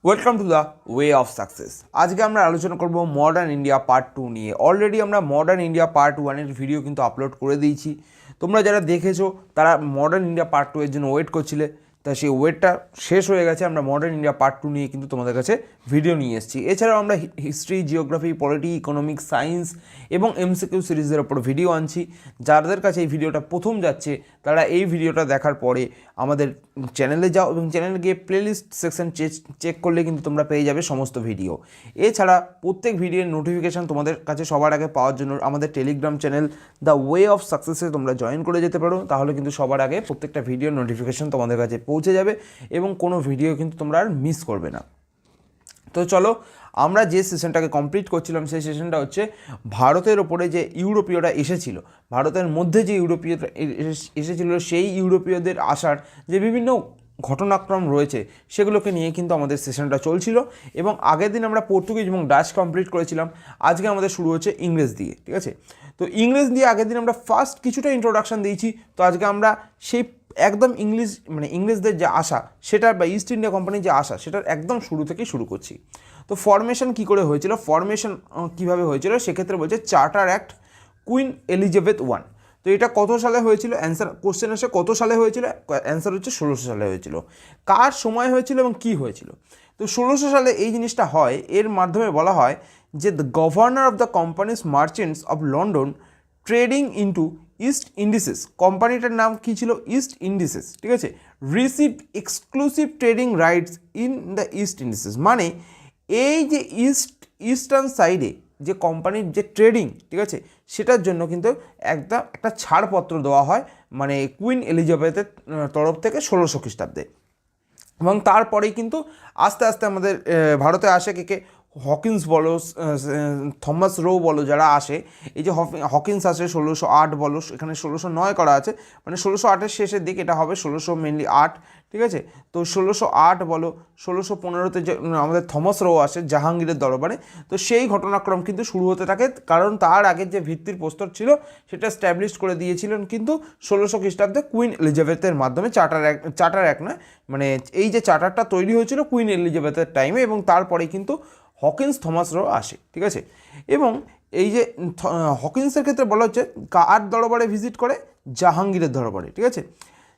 Welcome to the way of success. আজকে আমরা আলোচনা করব মডার্ন ইন্ডিয়া পার্ট 2 নিয়ে। অলরেডি আমরা মডার্ন ইন্ডিয়া পার্ট 1-এর ভিডিও কিন্তু আপলোড করে দিয়েছি। তোমরা যারা দেখেছো তারা মডার্ন ইন্ডিয়া পার্ট 2 এর জন্য ওয়েট করছিলে, তা সেই ওয়েটটা শেষ হয়ে গেছে। আমরা মডার্ন ইন্ডিয়া পার্ট 2 নিয়ে কিন্তু তোমাদের কাছে ভিডিও নিয়ে এসেছি। এছাড়াও আমরা history, geography, polity, economics, science এবং এমসিকিউ সিরিজের ওপর ভিডিও আনছি। যাদের কাছে এই ভিডিওটা প্রথম যাচ্ছে তারা এই ভিডিওটা দেখার পরে আমাদের চ্যানেলে যাও এবং চ্যানেলে গিয়ে প্লেলিস্ট সেকশন চেক করলে কিন্তু তোমরা পেয়ে যাবে সমস্ত ভিডিও। এছাড়া প্রত্যেক ভিডিওর নোটিফিকেশান তোমাদের কাছে সবার আগে পাওয়ার জন্য আমাদের telegram channel the way of সাকসেসে তোমরা জয়েন করে যেতে পারো। তাহলে কিন্তু সবার আগে প্রত্যেকটা ভিডিওর নোটিফিকেশান তোমাদের কাছে পৌঁছে যাবে এবং কোনো ভিডিও কিন্তু তোমরা আর মিস করবে না। তো চলো, আমরা যে সেশনটাকে কমপ্লিট করছিলাম সেই সেশনটা হচ্ছে ভারতের ওপরে যে ইউরোপীয়রা এসেছিল, ভারতের মধ্যে যে ইউরোপীয়রা এসেছিল সেই ইউরোপীয়দের আসার যে বিভিন্ন ঘটনাক্রম রয়েছে সেগুলোকে নিয়ে কিন্তু আমাদের সেশনটা চলছিল। এবং আগের দিন আমরা পর্তুগিজ এবং ডাচ কমপ্লিট করেছিলাম। আজকে আমাদের শুরু হচ্ছে ইংরেজ দিয়ে, ঠিক আছে? তো ইংরেজ দিয়ে আগের দিন আমরা ফার্স্ট কিছুটা ইন্ট্রোডাকশান দিয়েছি। তো আজকে আমরা সেই একদম ইংরেজদের যে আসা সেটার বা ইস্ট ইন্ডিয়া কোম্পানির যে আসা সেটার একদম শুরু থেকেই শুরু করছি। তো ফরমেশন কী করে হয়েছিল, ফরমেশন কীভাবে হয়েছিল সেক্ষেত্রে বলছে চার্টার অ্যাক্ট কুইন এলিজাবেথ 1। তো এটা কত সালে হয়েছিল? অ্যান্সার কোশ্চেন আসে কত সালে হয়েছিল, অ্যান্সার হচ্ছে 1600 সালে হয়েছিল। কার সময় হয়েছিল এবং কী হয়েছিল? তো 1600 সালে এই জিনিসটা হয়। এর মাধ্যমে বলা হয় যে the governor of the companies merchants of London trading into East Indies, কোম্পানিটার নাম কী ছিল? ইস্ট ইন্ডিসেস, ঠিক আছে? Receive exclusive trading rights in the East Indies. মানে এই যে ইস্টার্ন সাইডে যে কোম্পানির যে ট্রেডিং, ঠিক আছে, সেটার জন্য কিন্তু একটা ছাড়পত্র দেওয়া হয়, মানে কুইন এলিজাবেথের তরফ থেকে 1600 খ্রিস্টাব্দে। এবং তারপরেই কিন্তু আস্তে আস্তে আমাদের ভারতে আসে কে হকিন্স বলো, থমাস রো বলো, যারা আসে, এই যে হকিন্স আসে 1608 বলো, এখানে 1609 করা আছে, মানে 1608-এর শেষের দিক, এটা হবে 1600 মেনলি 8, ঠিক আছে? তো 1608 বলো, 1615-তে যে আমাদের থমাস রো আসে জাহাঙ্গীরের দরবারে। তো সেই ঘটনাক্রম কিন্তু শুরু হতে থাকে, কারণ তার আগের যে ভিত্তির প্রস্তর ছিল সেটা স্ট্যাবলিশ করে দিয়েছিলেন কিন্তু 1600 খ্রিস্টাব্দে কুইন এলিজাবেথের মাধ্যমে। চার্টার অ্যাক্ট নয়, মানে এই যে চার্টারটা তৈরি হয়েছিল কুইন এলিজাবেথের টাইমে, এবং তারপরেই কিন্তু হকিন্স থমাস রো আসে, ঠিক আছে? এবং এই যে হকিন্সের ক্ষেত্রে বলা হচ্ছে কার দরবারে ভিজিট করে? জাহাঙ্গীরের দরবারে, ঠিক আছে?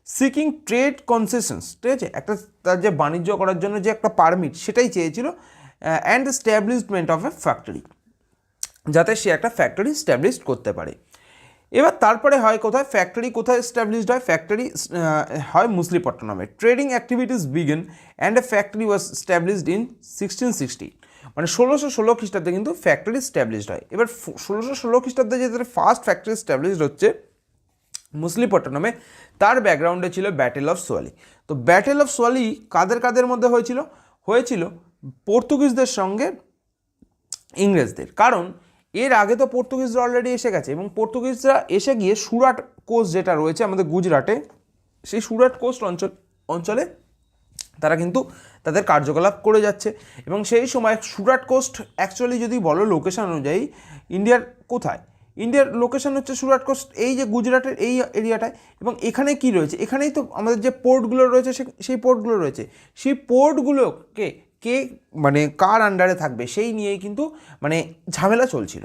সিকিং ট্রেড কনসেশনস, ঠিক আছে, একটা তার যে বাণিজ্য করার জন্য যে একটা পারমিট সেটাই চেয়েছিল, and establishment of A factory, যাতে সে একটা ফ্যাক্টরি স্ট্যাবলিশ করতে পারে। এবার তারপরে হয় কোথায় ফ্যাক্টরি, কোথায় এস্টাবলিশড হয়? ফ্যাক্টরি হয় মুসলিপট্টনমে। Trading activities begin and a factory was established in 1660, মানে 1616 খ্রিস্টাব্দে কিন্তু ফ্যাক্টরি স্ট্যাবলিশড হয়। এবার 1616 খ্রিস্টাব্দে যে ফার্স্ট ফ্যাক্টরি স্ট্যাবলিশড হচ্ছে মুসলিপট্টনমে, তার ব্যাকগ্রাউন্ডে ছিল ব্যাটেল অফ সোয়ালি। তো ব্যাটেল অফ সোয়ালি কাদের মধ্যে হয়েছিল পর্তুগিজদের সঙ্গে ইংরেজদের। কারণ এর আগে তো পর্তুগিজরা অলরেডি এসে গেছে, এবং পর্তুগিজরা এসে গিয়ে সুরাট কোস্ট যেটা রয়েছে আমাদের গুজরাটে, সেই সুরাট কোস্ট অঞ্চলে তারা কিন্তু তাদের কার্যকলাপ করে যাচ্ছে। এবং সেই সময় সুরাট কোস্ট অ্যাকচুয়ালি যদি বলো লোকেশান অনুযায়ী ইন্ডিয়ার কোথায়? ইন্ডিয়ার লোকেশান হচ্ছে সুরাট কোস্ট, এই যে গুজরাটের এই এরিয়াটায়। এবং এখানে কি রয়েছে? এখানেই তো আমাদের যে পোর্টগুলো রয়েছে সেই পোর্টগুলো রয়েছে। সেই পোর্টগুলোকে কে মানে কার আন্ডারে থাকবে সেই নিয়েই কিন্তু মানে ঝামেলা চলছিল।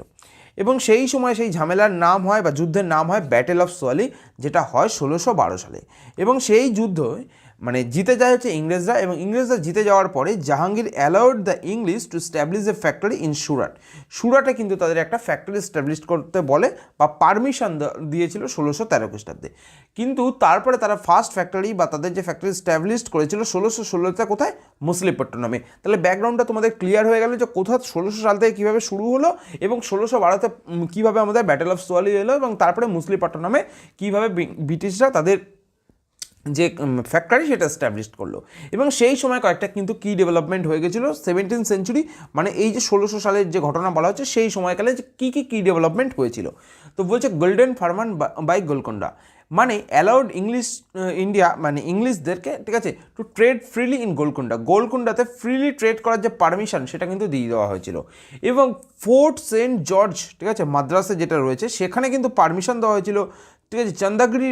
এবং সেই সময় সেই ঝামেলার নাম হয় বা যুদ্ধের নাম হয় ব্যাটেল অফ সোয়ালি, যেটা হয় 1612 সালে। এবং সেই যুদ্ধ মানে জিতে যায় হচ্ছে ইংরেজরা, এবং ইংরেজরা জিতে যাওয়ার পরে Jahangir allowed the English to establish a factory in সুরাটে কিন্তু তাদের একটা ফ্যাক্টরি স্ট্যাবলিশ করতে বলে বা পারমিশন দিয়েছিল 1613 খ্রিস্টাব্দে। কিন্তু তারপরে তারা ফার্স্ট ফ্যাক্টরি বা তাদের যে ফ্যাক্টরি স্ট্যাবলিশ করেছিল 1616-তে কোথায়? মুসলিপট্টনমে। তাহলে ব্যাকগ্রাউন্ডটা তোমাদের ক্লিয়ার হয়ে গেল যে কোথাও 1600 সাল থেকে কীভাবে শুরু হলো, এবং 1612-তে কীভাবে আমাদের ব্যাটেল অফ সোয়ালি এলো, এবং তারপরে মুসলিপট্টনমে কীভাবে ব্রিটিশরা তাদের যে ফ্যাক্টরি সেটা এস্টাবলিশ করলো। এবং সেই সময় কয়েকটা কিন্তু কি ডেভেলপমেন্ট হয়ে গেছিলো 17th সেঞ্চুরি, মানে এই যে 1600 সালের যে ঘটনা বলা হচ্ছে সেই সময়কালে যে কী ডেভেলপমেন্ট হয়েছিল। তো বলছে গোল্ডেন ফারমান বাই গোলকোন্ডা, মানে অ্যালাউড ইন্ডিয়া মানে ইংলিশদেরকে, ঠিক আছে, টু ট্রেড ফ্রিলি ইন গোলকোন্ডাতে ফ্রিলি ট্রেড করার যে পারমিশন সেটা কিন্তু দিয়ে দেওয়া হয়েছিল। এবং ফোর্ট সেন্ট জর্জ, ঠিক আছে, মাদ্রাসে যেটা রয়েছে সেখানে কিন্তু পারমিশন দেওয়া হয়েছিল ঠিক আছে, চান্দাগিরি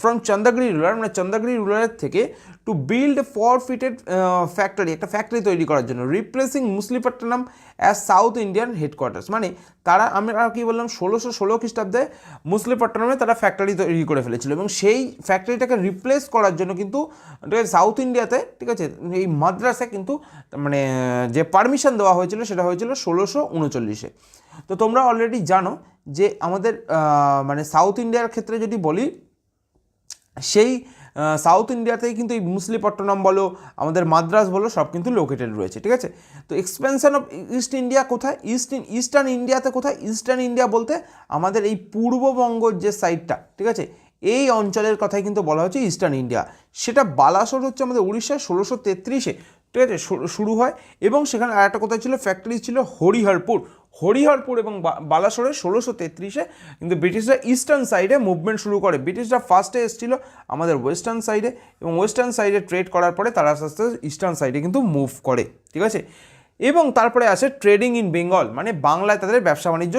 ফ্রম চান্দাগিরি রুলার, মানে চান্দাগিরি রুলারের থেকে টু বিল্ড ফরফিটেড ফ্যাক্টরি, একটা ফ্যাক্টরি তৈরি করার জন্য, replacing Masulipatnam as South Indian headquarters. মানে তারা, আমরা কী বললাম, 1616 খ্রিস্টাব্দে মুসলিপট্টনমে তারা ফ্যাক্টরি তৈরি করে ফেলেছিল এবং সেই ফ্যাক্টরিটাকে রিপ্লেস করার জন্য কিন্তু ঠিক আছে সাউথ ইন্ডিয়াতে, ঠিক আছে, এই মাদ্রাসে কিন্তু মানে যে পারমিশন দেওয়া হয়েছিল সেটা হয়েছিল 1639-এ। তো তোমরা অলরেডি জানো যে আমাদের মানে সাউথ ইন্ডিয়ার ক্ষেত্রে যদি বলি, সেই সাউথ ইন্ডিয়াতেই কিন্তু এই মুসলিপট্টনম বলো, আমাদের মাদ্রাস বলো, সব কিন্তু লোকেটেড রয়েছে। ঠিক আছে, তো এক্সপেনশন অফ ইস্ট ইন্ডিয়া কোথায়? ইস্টার্ন ইন্ডিয়াতে কোথায়? ইস্টার্ন ইন্ডিয়া বলতে আমাদের এই পূর্ববঙ্গর যে সাইডটা, ঠিক আছে, এই অঞ্চলের কথাই কিন্তু বলা হচ্ছে ইস্টার্ন ইন্ডিয়া। সেটা বালাসোর হচ্ছে আমাদের উড়িষ্যায় 1633-এ, ঠিক আছে, শুরু হয়। এবং সেখানে আর একটা কোথায় ছিল, ফ্যাক্টরি ছিল হরিহরপুর এবং বালাসোরে 1633-এ কিন্তু ব্রিটিশরা ইস্টার্ন সাইডে মুভমেন্ট শুরু করে। ব্রিটিশরা ফার্স্টে এসেছিল আমাদের ওয়েস্টার্ন সাইডে এবং ওয়েস্টার্ন সাইডে ট্রেড করার পরে তারা আস্তে আস্তে ইস্টার্ন সাইডে কিন্তু মুভ করে। ঠিক আছে, এবং তারপরে আসে ট্রেডিং ইন বেঙ্গল, মানে বাংলায় তাদের ব্যবসা বাণিজ্য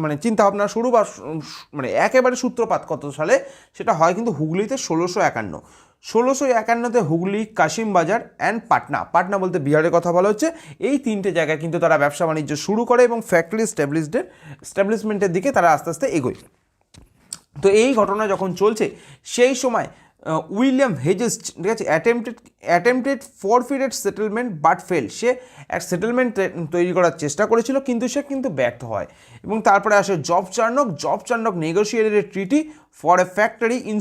মানে চিন্তাভাবনা শুরু, বা মানে একেবারে সূত্রপাত কত সালে সেটা হয় কিন্তু হুগলিতে 1651-তে হুগলি, কাশিমবাজার অ্যান্ড পাটনা বলতে বিহারের কথা বলা হচ্ছে। এই তিনটে জায়গায় কিন্তু তারা ব্যবসা বাণিজ্য শুরু করে এবং ফ্যাক্টরি স্ট্যাবলিশমেন্টের দিকে তারা আস্তে আস্তে এগোয়। তো এই ঘটনা যখন চলছে সেই সময় উইলিয়াম হেজেস, ঠিক আছে, attempted fortified settlement but fail. সে এক সেটেলমেন্ট তৈরি করার চেষ্টা করেছিল কিন্তু সে কিন্তু ব্যর্থ হয়। এবং তারপরে আসে Job Charnock negotiated a treaty for a factory in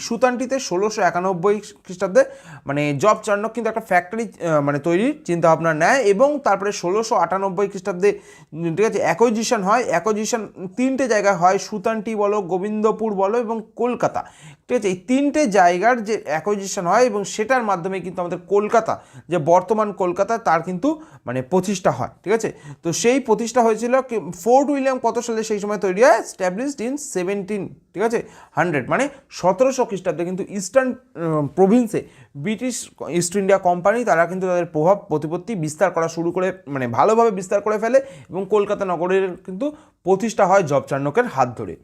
সুতানটিতে 1691 খ্রিস্টাব্দে, মানে জব চার্নক কিন্তু একটা ফ্যাক্টরি মানে তৈরির চিন্তাভাবনা নেয়। এবং তারপরে 1698 খ্রিস্টাব্দে, ঠিক আছে, অ্যাকোজিশন হয়। তিনটে জায়গায় হয়, সুতানটি বলো, গোবিন্দপুর বলো এবং কলকাতা। ঠিক আছে, এই তিনটে জায়গার যে অ্যাকোজিশন হয় এবং সেটার মাধ্যমে কিন্তু আমাদের কলকাতা, যে বর্তমান কলকাতা, তার কিন্তু মানে প্রতিষ্ঠা হয়। ঠিক আছে, তো সেই প্রতিষ্ঠা হয়েছিল ফোর্ট উইলিয়াম কত সালে সেই সময় তৈরি হয়? স্ট্যাবলিশড ইন 1700, মানে 1700 খ্রিস্টাব্দে কিন্তু ইস্টার্ন প্রভিন্সে ব্রিটিশ ইস্ট ইন্ডিয়া কোম্পানি তারা কিন্তু তাদের প্রভাব প্রতিপত্তি বিস্তার করা শুরু করে, মানে ভালোভাবে বিস্তার করে ফেলে এবং কলকাতা নগরের কিন্তু প্রতিষ্ঠা হয় জব চার্নকের হাত ধরে।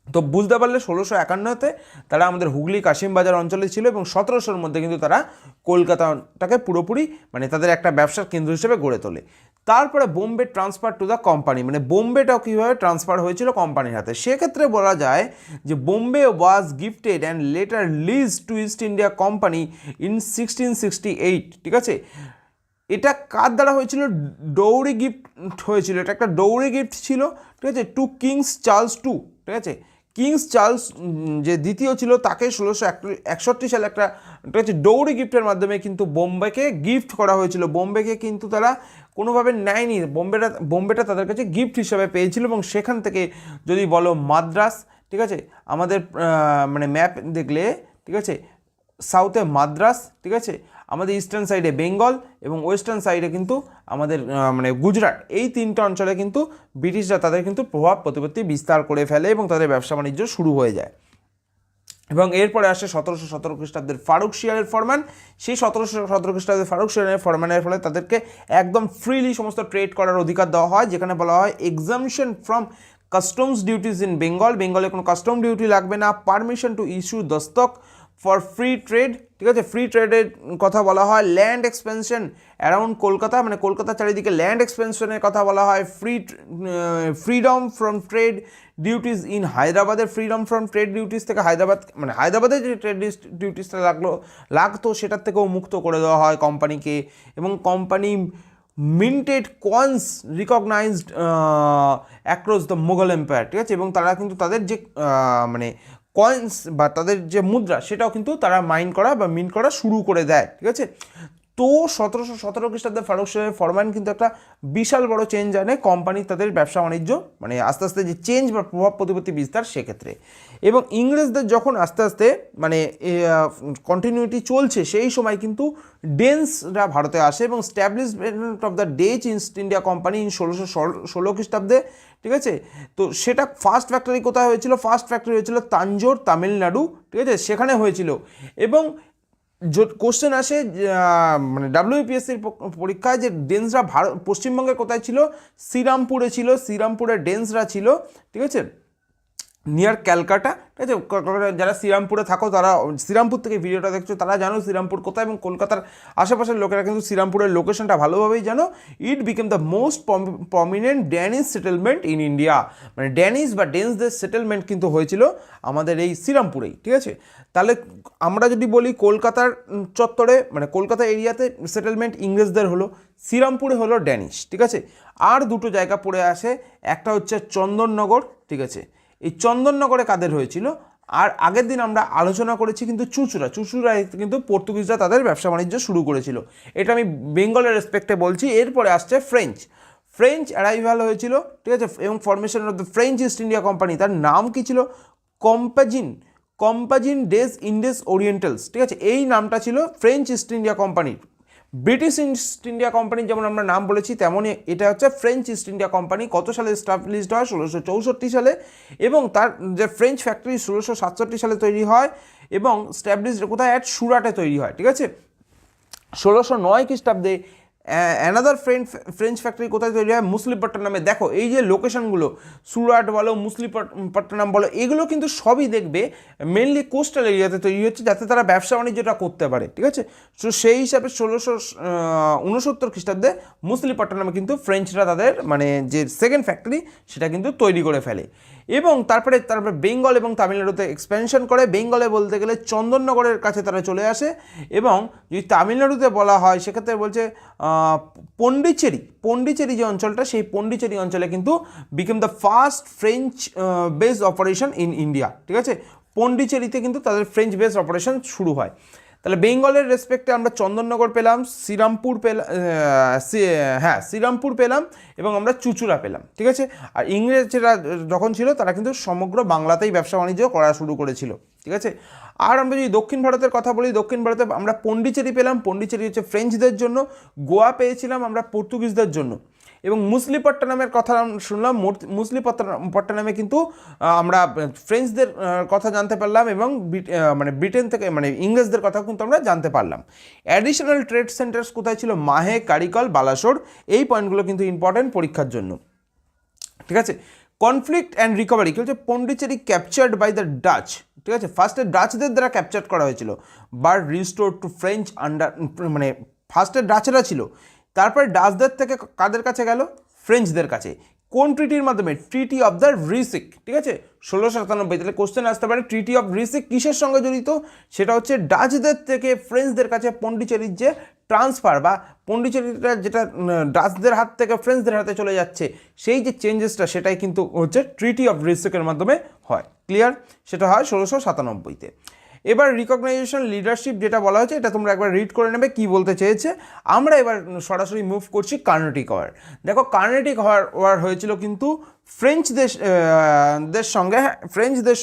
তো বুঝতে পারলে 1651-তে তারা আমাদের হুগলি কাশিমবাজার অঞ্চলে ছিল এবং 1700-র মধ্যে কিন্তু তারা কলকাতাটাকে পুরোপুরি মানে তাদের একটা ব্যবসার কেন্দ্র হিসেবে গড়ে তোলে। তারপরে Bombay transfer to the company, মানে বোম্বেটাও কীভাবে ট্রান্সফার হয়েছিল কোম্পানির হাতে। সেক্ষেত্রে বলা যায় যে Bombay was gifted and later lease to East India Company in 1668। ঠিক আছে, এটা কার দ্বারা হয়েছিল? ডৌরি গিফট হয়েছিল, এটা একটা ডৌরি গিফট ছিল। ঠিক আছে, টু কিংস চার্লস টু। ঠিক আছে, কিংস চার্লস যে দ্বিতীয় ছিল তাকে 1661 সালে একটা, ঠিক আছে, ডৌরি গিফটের মাধ্যমে কিন্তু বোম্বেকে গিফট করা হয়েছিল। বোম্বেকে কিন্তু তারা কোনোভাবে নেয়নি, বোম্বেটা তাদের কাছে গিফট হিসাবে পেয়েছিল। এবং সেখান থেকে যদি বলো মাদ্রাস, ঠিক আছে, আমাদের মানে ম্যাপ দেখলে, ঠিক আছে, সাউথে মাদ্রাস, ঠিক আছে, আমাদের ইস্টার্ন সাইডে বেঙ্গল এবং ওয়েস্টার্ন সাইডে কিন্তু আমাদের মানে গুজরাট, এই তিনটা অঞ্চলে কিন্তু ব্রিটিশরা তাদের কিন্তু প্রভাব প্রতিপত্তি বিস্তার করে ফেলে এবং তাদের ব্যবসা বাণিজ্য শুরু হয়ে যায়। এবং এরপরে আসে 1717 খ্রিস্টাব্দের ফারুক শিয়ারের ফরমান। সেই 1717 খ্রিস্টাব্দের ফারুক শিয়ারের ফরমানের ফলে তাদেরকে একদম ফ্রিলি সমস্ত ট্রেড করার অধিকার দেওয়া হয়, যেখানে বলা হয় exemption from customs duties in বেঙ্গলে কোনো কাস্টম ডিউটি লাগবে না। Permission to issue dastak for free trade, ঠিক আছে, ফ্রি ট্রেডের কথা বলা হয়। ল্যান্ড এক্সপেনশন অ্যারাউন্ড কলকাতা, মানে কলকাতার চারিদিকে ল্যান্ড এক্সপেনশনের কথা বলা হয়। Freedom from trade duties in হায়দ্রাবাদের, ফ্রিডম ফ্রম ট্রেড ডিউটিস থেকে হায়দ্রাবাদের যে ট্রেড ডিউটিসটা লাগতো সেটার থেকেও মুক্ত করে দেওয়া হয় কোম্পানিকে। এবং company minted coins recognised across the Mughal empire. ঠিক আছে, এবং তারা কিন্তু তাদের যে মানে কয়েন্স বা তাদের যে মুদ্রা সেটাও কিন্তু তারা মিন্ট করা শুরু করে দেয়। ঠিক আছে, তো 1717 খ্রিস্টাব্দে ফারুক শাহের ফরমান কিন্তু একটা বিশাল বড় চেঞ্জ আনে কোম্পানি তাদের ব্যবসা বাণিজ্য, মানে আস্তে আস্তে যে চেঞ্জ বা প্রভাব প্রতিপত্তি বিস্তার সেক্ষেত্রে। এবং ইংরেজদের যখন আস্তে আস্তে মানে কন্টিনিউটি চলছে সেই সময় কিন্তু ডেন্সরা ভারতে আসে এবং establishment of the ডেচ east India Company in 1616 খ্রিস্টাব্দে। ঠিক আছে, তো সেটা ফার্স্ট ফ্যাক্টরি কোথায় হয়েছিল? ফার্স্ট ফ্যাক্টরি হয়েছিল তাঞ্জোর, তামিলনাড়ু। ঠিক আছে, সেখানে হয়েছিল। এবং কোশ্চেন আসে মানে WPSCর পরীক্ষায় যে ডেন্সরা পশ্চিমবঙ্গের কোথায় ছিল? শ্রীরামপুরে ছিল, শ্রীরামপুরের ডেন্সরা ছিল। ঠিক আছে, নিয়ার ক্যালকাটা, ঠিক আছে। যারা শ্রীরামপুরে থাকো তারা শ্রীরামপুর থেকে ভিডিওটা দেখছো তারা জানো শ্রীরামপুর কোথায়, এবং কলকাতার আশেপাশের লোকেরা কিন্তু শ্রীরামপুরের লোকেশনটা ভালোভাবেই জানো। ইট became the most prominent Danish settlement in India, মানে ড্যানিশ বা ডেন্সদের সেটেলমেন্ট কিন্তু হয়েছিল আমাদের এই শ্রীরামপুরেই, ঠিক আছে। তাহলে আমরা যদি বলি কলকাতার চত্বরে মানে কলকাতা এরিয়াতে সেটেলমেন্ট ইংরেজদের হলো, শ্রীরামপুরে হলো ড্যানিশ, ঠিক আছে। আর দুটো জায়গা পড়ে আসে, একটা হচ্ছে চন্দননগর, ঠিক আছে। এই চন্দননগরে কাদের হয়েছিল, আর আগের দিন আমরা আলোচনা করেছি কিন্তু চুঁচুড়া কিন্তু পর্তুগিজরা তাদের ব্যবসা বাণিজ্য শুরু করেছিল, এটা আমি বেঙ্গলের রেসপেক্টে বলছি। এরপরে আসছে ফ্রেঞ্চ অ্যারাইভাল হয়েছিল, ঠিক আছে, এবং formation of the French east India company, তার নাম কি ছিল, কম্পাজিন ডেস ইন্ডিস ওরিয়েন্টালস, ঠিক আছে। এই নামটা ছিল ফ্রেঞ্চ ইস্ট ইন্ডিয়া কোম্পানির। ব্রিটিশ ইস্ট ইন্ডিয়া কোম্পানি যেমন আমরা নাম বলেছি, তেমনই এটা হচ্ছে ফ্রেঞ্চ ইস্ট ইন্ডিয়া কোম্পানি। কত সালে এস্টাবলিশড হয়, 1664 সালে, এবং তার যে ফ্রেঞ্চ ফ্যাক্টরি 1667 সালে তৈরি হয়, এবং স্ট্যাবলিশড কোথায়, অ্যাট সুরাটে তৈরি হয়, ঠিক আছে। 1609 খ্রিস্টাব্দে অ্যানাদার ফ্রেঞ্চ ফ্যাক্টরি কোথায় তৈরি হয়, মুসলিপট্টনমে। দেখো এই যে লোকেশনগুলো, সুরাট বলো, মুসলিপট্টনম বলো, এগুলো কিন্তু সবই দেখবে মেনলি কোস্টাল এরিয়াতে তৈরি হচ্ছে, যাতে তারা ব্যবসা বাণিজ্যটা করতে পারে, ঠিক আছে। তো সেই হিসাবে 1669 খ্রিস্টাব্দে মুসলিপট্টনমে কিন্তু ফ্রেঞ্চরা তাদের মানে যে সেকেন্ড ফ্যাক্টরি সেটা কিন্তু তৈরি করে ফেলে, এবং তারপরে বেঙ্গল এবং তামিলনাড়ুতে এক্সপেনশন করে। বেঙ্গলে বলতে গেলে চন্দননগরের কাছে তারা চলে আসে, এবং যদি তামিলনাড়ুতে বলা হয় সেক্ষেত্রে বলছে পন্ডিচেরি যে অঞ্চলটা, সেই পন্ডিচেরি অঞ্চলে কিন্তু became the first French base operation in India, ঠিক আছে। পন্ডিচেরিতে কিন্তু তাদের ফ্রেঞ্চ বেস অপারেশন শুরু হয়। তাহলে বেঙ্গলের রেসপেক্টে আমরা চন্দননগর পেলাম, শ্রীরামপুর পেলাম, এবং আমরা চুঁচুড়া পেলাম, ঠিক আছে। আর ইংরেজরা যখন ছিল তারা কিন্তু সমগ্র বাংলাতেই ব্যবসা বাণিজ্য করা শুরু করেছিল, ঠিক আছে। আর আমরা যদি দক্ষিণ ভারতের কথা বলি, দক্ষিণ ভারতে আমরা পন্ডিচেরি পেলাম, পন্ডিচেরি হচ্ছে ফ্রেঞ্চদের জন্য, গোয়া পেয়েছিলাম আমরা পর্তুগিজদের জন্য, এবং মুসলিপট্টনমের কথা শুনলাম। মুসলিপট্টনমে কিন্তু আমরা ফ্রেঞ্চদের কথা জানতে পারলাম, এবং মানে ব্রিটেন থেকে মানে ইংরেজদের কথা কিন্তু আমরা জানতে পারলাম। অ্যাডিশনাল ট্রেড সেন্টার্স কোথায় ছিল, মাহে, কারিকল, বালাসোর, এই পয়েন্টগুলো কিন্তু ইম্পর্টেন্ট পরীক্ষার জন্য, ঠিক আছে। কনফ্লিক্ট অ্যান্ড রিকভারি কি হচ্ছে, Pondicherry captured by the Dutch, ঠিক আছে। ফার্স্টে ডাচদের দ্বারা ক্যাপচার করা হয়েছিল, but restore to French under, মানে ফার্স্টে ডাচরা ছিল, তারপরে ডাচদের থেকে কাদের কাছে গেল, ফ্রেঞ্চদের কাছে। কোন ট্রিটির মাধ্যমে, ট্রিটি অফ দ্য রিসিক, ঠিক আছে, 1697। তাহলে কোশ্চেন আসতে পারে ট্রিটি অফ রিসিক কিসের সঙ্গে জড়িত, সেটা হচ্ছে ডাচদের থেকে ফ্রেঞ্চদের কাছে পন্ডিচেরির যে ট্রান্সফার, বা পন্ডিচেরিটা যেটা ডাচদের হাত থেকে ফ্রেঞ্চদের হাতে চলে যাচ্ছে, সেই যে চেঞ্জেসটা সেটাই কিন্তু হচ্ছে ট্রিটি অফ রিসিকের মাধ্যমে হয়। ক্লিয়ার? সেটা হয় 1697-তে। এবার রিকগনাইজেশন লিডারশিপ যেটা বলা হয়েছে, এটা তোমরা একবার রিড করে নেবে কি বলতে চেয়েছে। আমরা এবার সরাসরি মুভ করছি কার্নেটিক ওয়ার। দেখো কার্নেটিক ওয়ার হয়েছিল কিন্তু ফ্রেঞ্চদের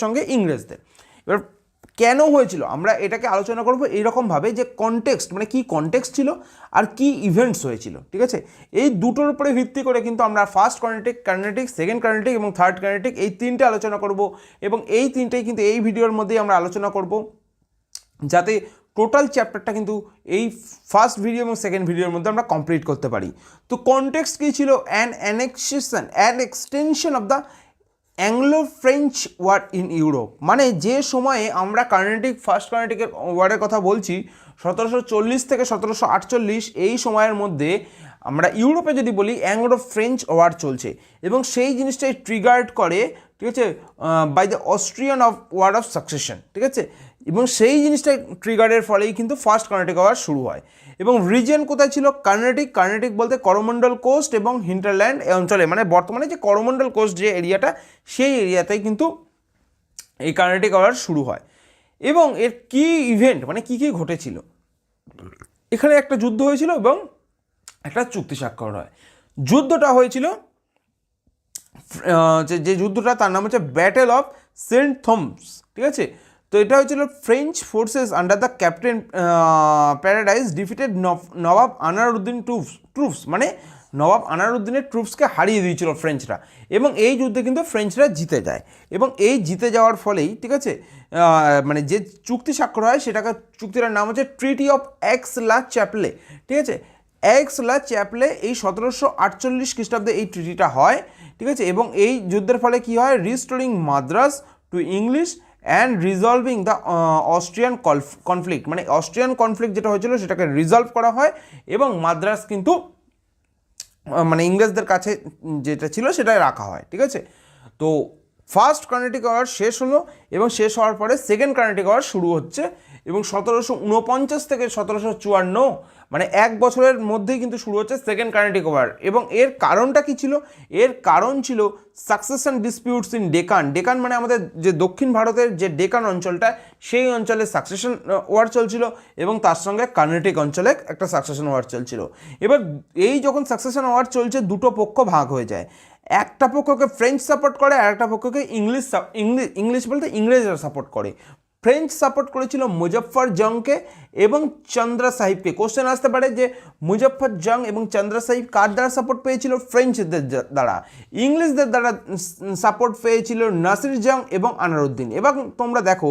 সঙ্গে ইংরেজদের। এবার কেন হয়েছিল আমরা এটাকে আলোচনা করব এইরকমভাবে, যে কনটেক্সট মানে কি কনটেক্সট ছিল আর কি ইভেন্টস হয়েছিল, ঠিক আছে। এই দুটোর উপরে ভিত্তি করে কিন্তু আমরা ফার্স্ট কার্নেটিক, সেকেন্ড কার্নেটিক এবং থার্ড কার্নেটিক, এই তিনটে আলোচনা করব, এবং এই তিনটেই কিন্তু এই ভিডিওর মধ্যেই আমরা আলোচনা করব, যাতে টোটাল চ্যাপ্টারটা কিন্তু এই ফার্স্ট ভিডিও এবং সেকেন্ড ভিডিওর মধ্যে আমরা কমপ্লিট করতে পারি। তো কনটেক্সট কী ছিল, an extension of the Anglo French war in Europe. মানে যে সময়ে আমরা ফার্স্ট কার্নেটিকের ওয়ারের কথা বলছি, 1740 থেকে 1748, এই সময়ের মধ্যে আমরা ইউরোপে যদি বলি অ্যাংলো ফ্রেঞ্চ ওয়ার চলছে, এবং সেই জিনিসটাই ট্রিগার্ড করে, ঠিক আছে, by the Austrian war of succession, ঠিক আছে। এবং সেই জিনিসটা ট্রিগারের ফলেই কিন্তু ফার্স্ট কার্নেটিক ওয়ার শুরু হয়। এবং রিজন কোথায় ছিল, কার্নেটিক বলতে করমণ্ডল কোস্ট এবং হিন্টারল্যান্ড অঞ্চলে, মানে বর্তমানে যে করমণ্ডল কোস্ট যে এরিয়াটা, সেই এরিয়াতেই কিন্তু এই কার্নেটিক ওয়ার শুরু হয়। এবং এর কি ইভেন্ট মানে কি কি ঘটেছিল, এখানে একটা যুদ্ধ হয়েছিল এবং একটা চুক্তি স্বাক্ষর হয়। যুদ্ধটা হয়েছিল, যে যুদ্ধটা তার নাম হচ্ছে ব্যাটেল অফ সেন্ট থমস, ঠিক আছে। তো এটা হয়েছিল French forces under the captain Paradise defeated Nawab Anwaruddin troops, মানে নবাব আনারউদ্দিনের ট্রুপসকে হারিয়ে দিয়েছিল ফ্রেঞ্চরা, এবং এই যুদ্ধে কিন্তু ফ্রেঞ্চরা জিতে যায়। এবং এই জিতে যাওয়ার ফলেই, ঠিক আছে, মানে যে চুক্তি স্বাক্ষর হয় সেটাকে, চুক্তিটার নাম হচ্ছে ট্রিটি অফ Aix-la-Chapelle, ঠিক আছে। Aix-la-Chapelle এই 1748 খ্রিস্টাব্দে এই ট্রিটিটা হয়, ঠিক আছে। এবং এই যুদ্ধের ফলে কি হয়, restoring Madras to English and resolving the Austrian conflict, মানে অস্ট্রিয়ান কনফ্লিক্ট যেটা হয়েছিল সেটাকে রিজলভ করা হয় এবং মাদ্রাস কিন্তু মানে ইংরেজদের কাছে যেটা ছিল সেটাই রাখা হয়। ঠিক আছে, তো ফার্স্ট কার্নেটিক ওয়ার শেষ হলো এবং শেষ হওয়ার পরে সেকেন্ড কার্নেটিক ওয়ার শুরু হচ্ছে এবং 1749 থেকে 1754, মানে এক বছরের মধ্যেই কিন্তু শুরু হচ্ছে সেকেন্ড কার্নেটিক ওয়ার। এবং এর কারণটা কি ছিল, এর কারণ ছিল succession disputes in Deccan. Deccan মানে আমাদের যে দক্ষিণ ভারতের যে ডেকান অঞ্চলটা, সেই অঞ্চলে সাকসেশন ওয়ার চলছিল এবং তার সঙ্গে কার্নেটিক অঞ্চলে একটা সাকসেশন ওয়ার চলছিল। এবার এই যখন সাকসেশন ওয়ার চলছে, দুটো পক্ষ ভাগ হয়ে যায়, একটা পক্ষকে ফ্রেঞ্চ সাপোর্ট করে আর একটা পক্ষকে ইংলিশ বলতে ইংরেজরা সাপোর্ট করে। ফ্রেঞ্চ সাপোর্ট করেছিল মুজফ্ফর জংকে এবং চন্দ্র সাহিবকে। কোশ্চেন আসতে পারে যে মুজফ্ফর জং এবং চন্দ্র সাহিব কার দ্বারা সাপোর্ট পেয়েছিল, ফ্রেঞ্চদের দ্বারা। ইংলিশদের দ্বারা সাপোর্ট পেয়েছিল নাসির জং এবং আনারউদ্দিন। এবং তোমরা দেখো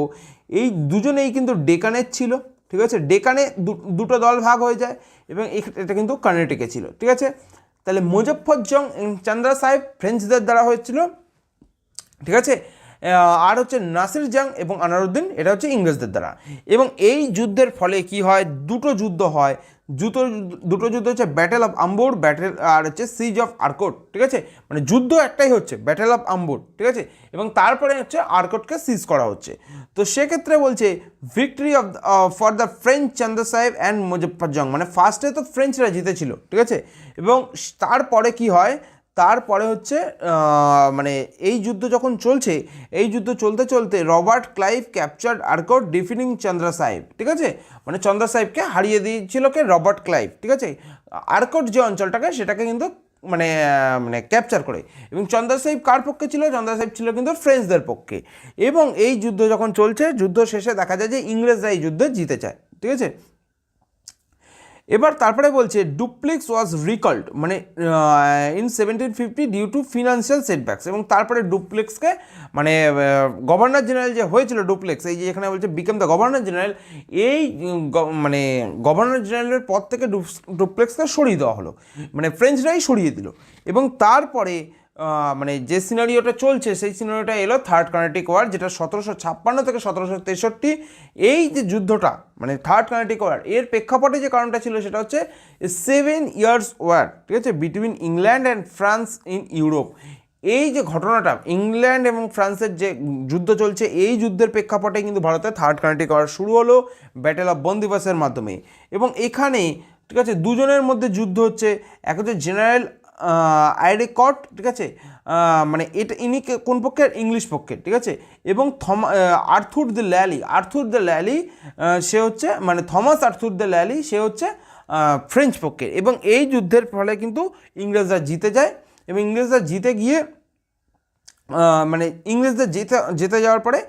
এই দুজনেই কিন্তু ডেকানের ছিল। ঠিক আছে, ডেকানে দুটো দল ভাগ হয়ে যায় এবং এটা কিন্তু কার্নেটিকে ছিল। ঠিক আছে, তাহলে মুজফ্ফর জং চন্দ্র সাহেব ফ্রেঞ্চদের দ্বারা হয়েছিল। ঠিক আছে, আর হচ্ছে নাসির জং এবং আনারউদ্দিন এটা হচ্ছে ইংরেজদের দ্বারা। এবং এই যুদ্ধের ফলে কি হয়, দুটো যুদ্ধ হয়। দুটো যুদ্ধ হচ্ছে ব্যাটেল অফ আম্বুর, আর হচ্ছে সিজ অফ আরকোট। ঠিক আছে, মানে যুদ্ধ একটাই হচ্ছে ব্যাটেল অফ আম্বুর। ঠিক আছে, এবং তারপরে হচ্ছে আরকোটকে সিজ করা হচ্ছে। তো সেক্ষেত্রে বলছে victory of for the French Chanda Sahib and Muzaffar জং, মানে ফার্স্টে তো ফ্রেঞ্চরা জিতেছিল। ঠিক আছে, এবং তারপরে কি হয়, তারপরে হচ্ছে মানে এই যুদ্ধ যখন চলছে, এই যুদ্ধ চলতে চলতে রবার্ট ক্লাইভ ক্যাপচার্ড আরকোট ডিফিনিং চন্দ্র সাহেব। ঠিক আছে, মানে চন্দ্র সাহেবকে হারিয়ে দিয়েছিল কে, রবার্ট ক্লাইভ। ঠিক আছে, আরকোট যে অঞ্চলটাকে সেটাকে কিন্তু মানে মানে ক্যাপচার করে। এবং চন্দ্র সাহেব কার পক্ষে ছিল, চন্দ্র সাহেব ছিল কিন্তু ফ্রেঞ্চদের পক্ষে। এবং এই যুদ্ধ যখন চলছে, যুদ্ধ শেষে দেখা যায় যে ইংরেজরা এই যুদ্ধে জিতে যায়। ঠিক আছে, এবার তারপরে বলছে ডুপ্লেক্স ওয়াজ রিকল্ড, মানে in 1750 due to financial setbacks. এবং তারপরে ডুপ্লেক্সকে মানে গভর্নর জেনারেল যে হয়েছিল ডুপ্লেক্স, এই যে এখানে বলছে বিকেম দ্য গভর্নর জেনারেল, এই মানে গভর্নর জেনারেলের পদ থেকে ডুপ্লেক্সকে সরিয়ে দেওয়া হলো, মানে ফ্রেঞ্চরাই সরিয়ে দিল। এবং তারপরে মানে যে সিনারিওটা চলছে সেই সিনারিওটা এলো থার্ড কার্নেটিক ওয়ার, যেটা 1756 থেকে 1763। এই যে যুদ্ধটা মানে থার্ড কার্নেটিক ওয়ার, এর প্রেক্ষাপটে যে কারণটা ছিল সেটা হচ্ছে 7 ইয়ার্স ওয়ার। ঠিক আছে, between England and France in Europe. এই যে ঘটনাটা, ইংল্যান্ড এবং ফ্রান্সের যে যুদ্ধ চলছে, এই যুদ্ধের প্রেক্ষাপটে কিন্তু ভারতের থার্ড কার্নেটিক ওয়ার শুরু হলো ব্যাটেল অফ বন্দিবাসের মাধ্যমে। এবং এখানে ঠিক আছে দুজনের মধ্যে যুদ্ধ হচ্ছে, এক হচ্ছে জেনারেল আইরেকট। ঠিক আছে, মানে এটা ইনি কোন পক্ষের, ইংলিশ পক্ষের। ঠিক আছে, এবং আর্থুর দ্য ল্যালি সে হচ্ছে মানে থমাস আর্থুর দ্য ল্যালি, সে হচ্ছে ফ্রেঞ্চ পক্ষের। এবং এই যুদ্ধের ফলে কিন্তু ইংরেজরা জিতে যায় এবং ইংরেজরা জিতে গিয়ে মানে ইংরেজদের জিতে যাওয়ার পরে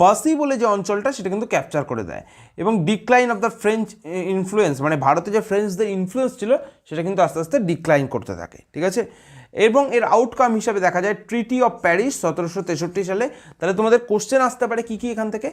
বাসি বলে যে অঞ্চলটা সেটা কিন্তু ক্যাপচার করে দেয়। এবং decline of the French influence, মানে ভারতে যে ফ্রেঞ্চদের ইনফ্লুয়েন্স ছিল সেটা কিন্তু আস্তে আস্তে ডিক্লাইন করতে থাকে। ঠিক আছে, এবং এর আউটকাম হিসাবে দেখা যায় ট্রিটি অফ প্যারিস 1763 সালে। তাহলে তোমাদের কোশ্চেন আসতে পারে কী কী এখান থেকে,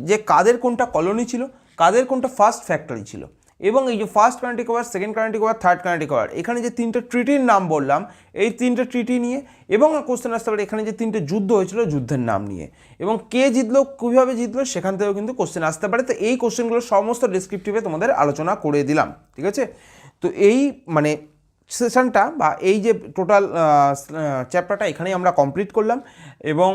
যে কাদের কোনটা কলোনি ছিল, কাদের কোনটা ফার্স্ট ফ্যাক্টরি ছিল। এবং এই যে first Carnatic war, second Carnatic war, third Carnatic war, এখানে যে তিনটে ট্রিটির নাম বললাম, এই তিনটে ট্রিটি নিয়ে। এবং কোশ্চেন আসতে পারে এখানে যে তিনটে যুদ্ধ হয়েছিল যুদ্ধের নাম নিয়ে, এবং কে জিতলো, কীভাবে জিতলো, সেখান থেকেও কিন্তু কোশ্চেন আসতে পারে। তো এই কোশ্চেনগুলো সমস্ত ডিসক্রিপটিভে তোমাদের আলোচনা করে দিলাম। ঠিক আছে, তো এই মানে সেশনটা বা এই যে টোটাল চ্যাপ্টারটা এখানেই আমরা কমপ্লিট করলাম। এবং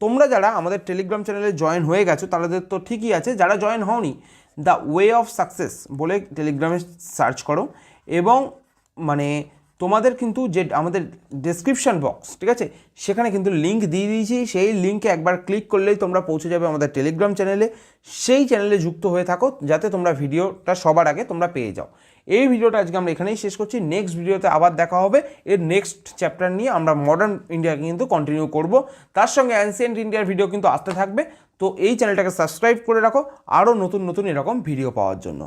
তোমরা যারা আমাদের টেলিগ্রাম চ্যানেলে জয়েন হয়ে গেছো তাদের তো ঠিকই আছে, যারা জয়েন হওনি দ্য ওয়ে অফ সাকসেস বলে টেলিগ্রামে সার্চ করো। এবং মানে তোমাদের কিন্তু যে আমাদের ডেসক্রিপশান বক্স, ঠিক আছে, সেখানে কিন্তু লিঙ্ক দিয়ে দিয়েছি। সেই লিঙ্কে একবার ক্লিক করলেই তোমরা পৌঁছে যাবে আমাদের টেলিগ্রাম চ্যানেলে। সেই চ্যানেলে যুক্ত হয়ে থাকো যাতে তোমরা ভিডিওটা সবার আগে তোমরা পেয়ে যাও। এই ভিডিওটা আজকে আমরা এখানেই শেষ করছি। নেক্সট ভিডিওতে আবার দেখা হবে। এর নেক্সট চ্যাপ্টার নিয়ে আমরা মডার্ন ইন্ডিয়াকে কিন্তু কন্টিনিউ করব, তার সঙ্গে অ্যানসিয়েন্ট ইন্ডিয়ার ভিডিও কিন্তু আসতে থাকবে। তো এই চ্যানেলটাকে সাবস্ক্রাইব করে রাখো আরও নতুন নতুন এরকম ভিডিও পাওয়ার জন্য।